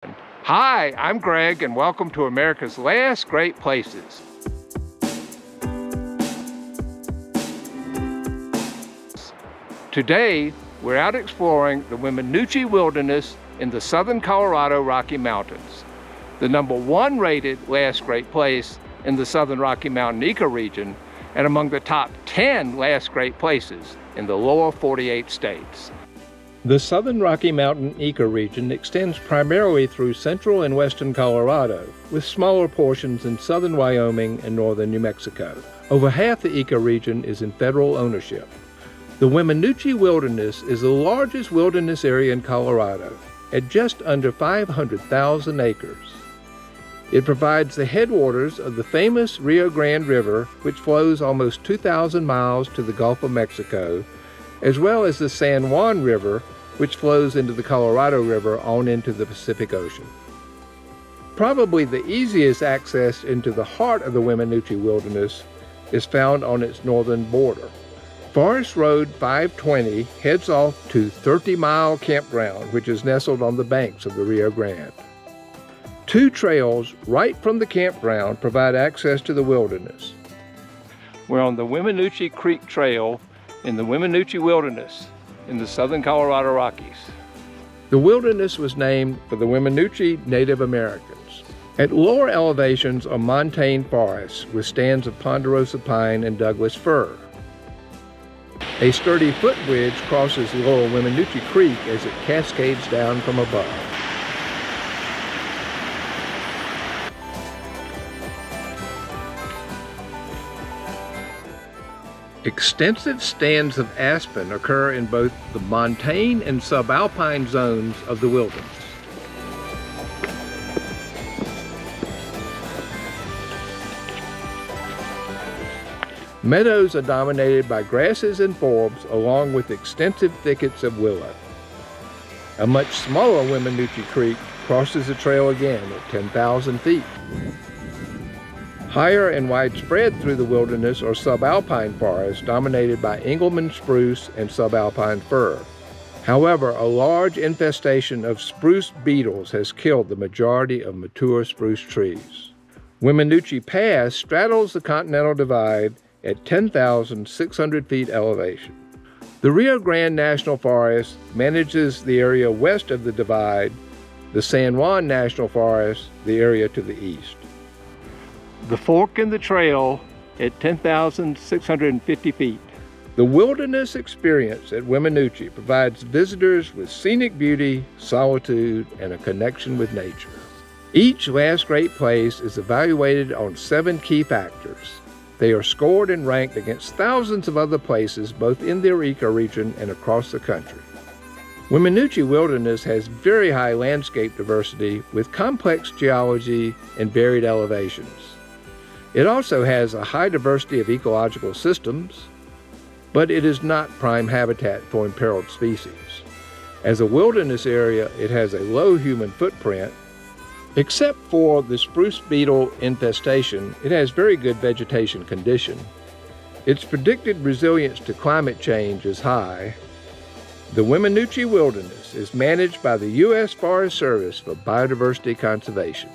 Hi, I'm Greg, and welcome to America's Last Great Places. Today, we're out exploring the Weminuche Wilderness in the southern Colorado Rocky Mountains, the #1 rated Last Great Place in the southern Rocky Mountain ecoregion, and among the top 10 Last Great Places in the lower 48 states. The southern Rocky Mountain ecoregion extends primarily through central and western Colorado, with smaller portions in southern Wyoming and northern New Mexico. Over half the ecoregion is in federal ownership. The Weminuche Wilderness is the largest wilderness area in Colorado, at just under 500,000 acres. It provides the headwaters of the famous Rio Grande River, which flows almost 2,000 miles to the Gulf of Mexico, as well as the San Juan River, which flows into the Colorado River on into the Pacific Ocean. Probably the easiest access into the heart of the Weminuche Wilderness is found on its northern border. Forest Road 520 heads off to 30-Mile Campground, which is nestled on the banks of the Rio Grande. Two trails right from the campground provide access to the wilderness. We're on the Weminuche Creek Trail in the Weminuche Wilderness in the southern Colorado Rockies. The wilderness was named for the Weminuche Native Americans. At lower elevations are montane forests with stands of ponderosa pine and Douglas fir. A sturdy footbridge crosses lower Weminuche Creek as it cascades down from above. Extensive stands of aspen occur in both the montane and subalpine zones of the wilderness. Meadows are dominated by grasses and forbs, along with extensive thickets of willow. A much smaller Weminuche Creek crosses the trail again at 10,000 feet. Higher and widespread through the wilderness are subalpine forests dominated by Engelmann spruce and subalpine fir. However, a large infestation of spruce beetles has killed the majority of mature spruce trees. Weminuche Pass straddles the Continental Divide at 10,600 feet elevation. The Rio Grande National Forest manages the area west of the divide, the San Juan National Forest the area to the east. The fork in the trail at 10,650 feet. The wilderness experience at Weminuche provides visitors with scenic beauty, solitude, and a connection with nature. Each Last Great Place is evaluated on 7 key factors. They are scored and ranked against thousands of other places both in their ecoregion and across the country. Weminuche Wilderness has very high landscape diversity with complex geology and varied elevations. It also has a high diversity of ecological systems, but it is not prime habitat for imperiled species. As a wilderness area, it has a low human footprint. Except for the spruce beetle infestation, it has very good vegetation condition. Its predicted resilience to climate change is high. The Weminuche Wilderness is managed by the U.S. Forest Service for biodiversity conservation.